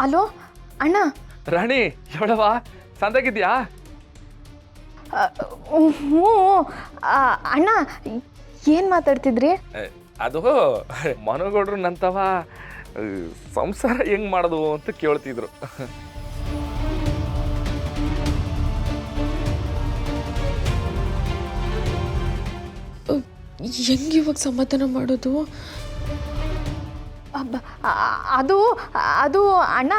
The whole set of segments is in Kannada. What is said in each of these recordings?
ಅಲೋ ಅಣ್ಣ. ರಾಣಿ ಎವಳವ ಸಂದಾಗಿದ್ಯಾ? ಹ್ಞೂ ಅಣ್ಣ, ಏನು ಮಾತಾಡ್ತಿದ್ರಿ? ಅದು ಮನಗೌಡ್ರು ನಂತವ ಸಂಸಾರ ಹೆಂಗ್ ಮಾಡೋದು ಅಂತ ಕೇಳ್ತಿದ್ರು. ಹೆಂಗೆ ಇವಾಗ ಸಮಾಧಾನ ಮಾಡೋದು? ಅದು ಅದು ಅಣ್ಣ,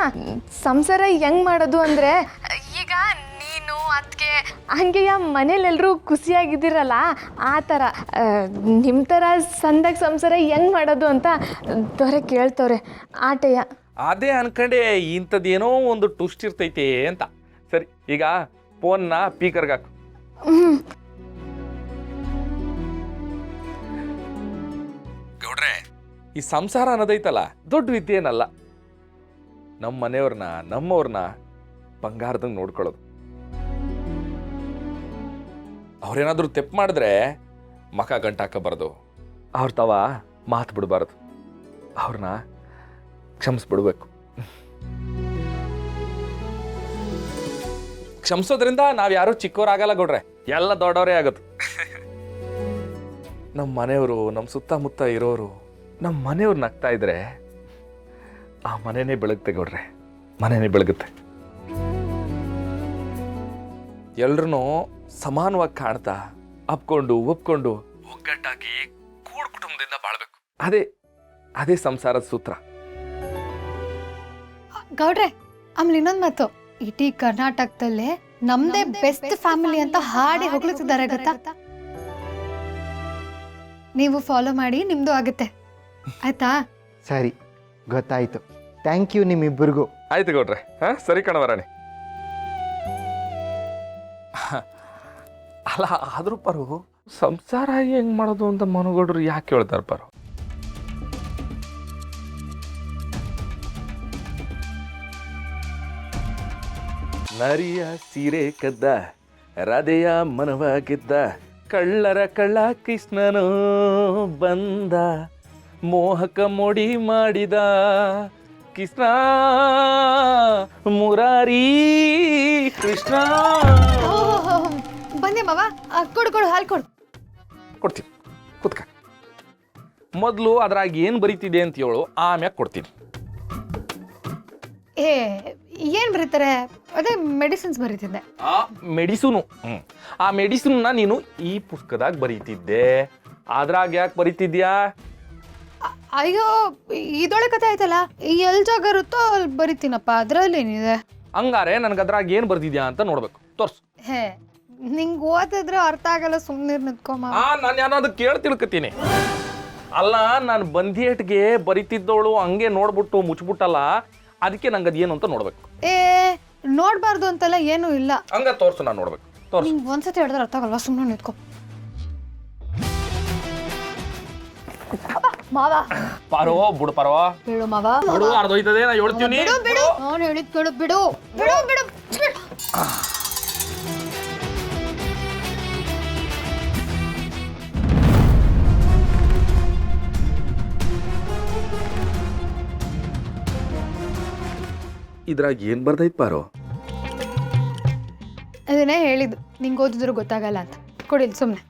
ಸಂಸಾರ ಹೆಂಗ್ ಮಾಡೋದು ಅಂದರೆ, ಈಗ ನೀನು ಅದಕ್ಕೆ ಹಂಗೆಯ ಮನೇಲೆಲ್ಲರೂ ಖುಷಿಯಾಗಿದ್ದೀರಲ್ಲ, ಆ ಥರ ನಿಮ್ಮ ಥರ ಸಂದಾಗ ಸಂಸಾರ ಹೆಂಗ್ ಮಾಡೋದು ಅಂತ ದೊರೆ ಕೇಳ್ತವ್ರೆ ಆಟೆಯ. ಅದೇ ಅನ್ಕಂಡೆ ಇಂಥದ್ದೇನೋ ಒಂದು ಟುಸ್ಟ್ ಇರ್ತೈತೆ ಅಂತ. ಸರಿ, ಈಗ ಫೋನ್ನ ಪೀಕರ್ಗಾಕು. ಗೌಡ್ರೆ, ಈ ಸಂಸಾರ ಅನ್ನೋದೈತಲ್ಲ ದೊಡ್ಡ ವಿದ್ಯೆ ಏನಲ್ಲ. ನಮ್ಮ ಮನೆಯವ್ರನ್ನ ನಮ್ಮವ್ರನ್ನ ಬಂಗಾರದಂಗೆ ನೋಡ್ಕೊಳ್ಳೋದು. ಅವ್ರೇನಾದ್ರೂ ತೆಪ್ಪು ಮಾಡಿದ್ರೆ ಮಕ ಗಂಟಾಕಬಾರ್ದು, ಅವ್ರ ತವ ಮಾತು ಬಿಡಬಾರ್ದು, ಅವ್ರನ್ನ ಕ್ಷಮಿಸ್ಬಿಡ್ಬೇಕು. ಕ್ಷಮಿಸೋದ್ರಿಂದ ನಾವ್ ಯಾರು ಚಿಕ್ಕವರಾಗಲ್ಲ ಗೌಡ್ರೆ, ಎಲ್ಲ ದೊಡ್ಡವರೇ ಆಗುತ್ತೆ. ನಮ್ಮ ಮನೆಯವರು, ನಮ್ಮ ಸುತ್ತಮುತ್ತ ಇರೋರು, ನಮ್ಮ ಮನೆಯವ್ರು ನಗ್ತಾ ಇದ್ರೆ ಆ ಮನೆನೇ ಬೆಳಗುತ್ತೆ ಗೌಡ್ರೆ, ಮನೆನೇ ಬೆಳಗುತ್ತೆ. ಎಲ್ರೂ ಸಮಾನವಾಗಿ ಕಾಣ್ತಾ ಅಪ್ಕೊಂಡು ಒಪ್ಕೊಂಡು ಒಗ್ಗಟ್ಟಾಗಿ ಕೂಡ್ ಕುಟುಂಬದಿಂದ ಬಾಳ್ಬೇಕು. ಅದೇ ಸಂಸಾರದ ಸೂತ್ರ. ಗೌಡ್ರೆ, ಆಮೇಲೆ ಇನ್ನೊಂದು ಮಾತು, ಇಡೀ ಕರ್ನಾಟಕದಲ್ಲೇ ನಮ್ದೇ ಬೆಸ್ಟ್ ಫ್ಯಾಮಿಲಿ ಅಂತ ಹಾಡಿ ಹೊಗಳುತ್ತಿದ್ದಾರೆ ಗೊತ್ತಾ? ನೀವು ಫಾಲೋ ಮಾಡಿ, ನಿಮ್ದು ಆಗುತ್ತೆ. ಆಯ್ತಾ? ಸರಿ, ಗೊತ್ತಾಯ್ತು. ಥ್ಯಾಂಕ್ ಯು ನಿಮ್ಮಿಬ್ಬರಿಗೂ. ಆಯ್ತು ಗೌಡ್ರೆ. ಸರಿ ಕಣವರಾಣಿ. ಅಲ್ಲ, ಆದ್ರೂ ಪರು ಸಂಸಾರ ಹೆಂಗ್ ಮಾಡೋದು ಅಂತ ಮನಗೌಡ್ರು ಯಾಕೆ ಹೇಳ್ತಾರ ಪರು? ನರಿಯ ಸೀರೆ ಕದ್ದ, ರಾಧೆಯ ಮನವ ಗೆದ್ದ, ಕಳ್ಳರ ಕಳ್ಳ ಕೃಷ್ಣನು ಬಂದ, ಮೋಹಕ ಮೋಡಿ ಮಾಡಿದ ಕೃಷ್ಣ ಮುರಾರಿ ಕೃಷ್ಣ. ಬಂದೆ ಮಾವ, ಕೊಡು ಹಾಲು ಕೊಡು. ಕೊಡ್ತೀನಿ, ಕುತ್ಕ. ಮೊದಲು ಅದ್ರಾಗ ಏನು ಬರೀತಿದೆ ಅಂತ ಹೇಳು, ಆಮ್ಯಾಗ ಕೊಡ್ತೀನಿ. ಏನ್ ಬರೀತಾರೆ? ಅದೇ ಮೆಡಿಸಿನ್ಸ್ ಬರೀತಿದ್ದೆ. ಮೆಡಿಸಿನು. ಆ ಮೆಡಿಸಿನ್ನ ನೀನು ಈ ಪುಸ್ತಕದಾಗ ಬರೀತಿದ್ದೆ, ಅದ್ರಾಗ ಯಾಕೆ ಬರೀತಿದ್ಯಾ? ಅಯ್ಯೋ, ಇದೊಳೆ ಕತೆ ಆಯ್ತಲ್ಲ, ಎಲ್ ಜಾಗ ಇರುತ್ತೋ ಅಲ್ಲಿ ಬರೀತೀನಪ್ಪ, ಅದ್ರಲ್ಲಿ ಏನಿದೆ? ಹಂಗಾರೆ ನನ್ಗೆ ಅದ್ರಾಗ ಏನು ಬರ್ತಿದ್ಯಾ ಅಂತ ನೋಡ್ಬೇಕು, ತೋರ್ಸು. ನಿಂಗೆ ಓದಿದ್ರೆ ಅರ್ಥ ಆಗಲ್ಲ, ಸುಮ್ಮನೆ ನಿಂತ್ಕೊಮ್ಮ. ನಾನು ಯಾರಾದ್ರು ಕೇಳಿ ತಿಳ್ಕೊತೀನಿ. ಅಲ್ಲ, ನಾನು ಬಂದಿಯೇಟ್ಗೆ ಬರೀತಿದ್ದವಳು ಹಂಗೆ ನೋಡ್ಬಿಟ್ಟು ಮುಚ್ಬಿಟ್ಟಲ್ಲ, ಅದಕ್ಕೆ ನಂಗೆ ಅದೇನು ಅಂತ ನೋಡ್ಬೇಕು. ನೋಡ್ಬಾರ್ದು ಅಂತೆಲ್ಲ ಏನೂ ಇಲ್ಲ. ಹಂಗ ತೋರ್ಸು, ನಾನು ನೋಡ್ಬೇಕು. ತೋರ್ಸು. ನಿಂಗೆ ಒಂದ್ಸತಿ ಹೇಳಿದ್ರೆ ಅರ್ಥ ಆಗಲ್ವಾ? ಸುಮ್ಮನೆ ನಿಂತ್ಕೊ. ಮಾವ ಪಾರೋ ಬಿಡು, ಪಾರೋ ಬಿಡು ಮಾವ. ಬಿಡು, ಅರ್ಧೋಯ್ತದೆ, ನಾ ಹೇಳ್ತೀನಿ. ಬಿಡು, ನಾನು ಹೇಳಿದ್ ಕೇಳು. ಬಿಡು. ಇದ್ರಾಗ ಏನ್ ಬರ್ದೈತ್ ಪಾರೋ? ಅದನ್ನೇ ಹೇಳಿದ್ದು, ನಿಂಗೆ ಓದಿದ್ರು ಗೊತ್ತಾಗಲ್ಲ ಅಂತ. ಕೊಡಿಲ್ ಸುಮ್ಮನೆ.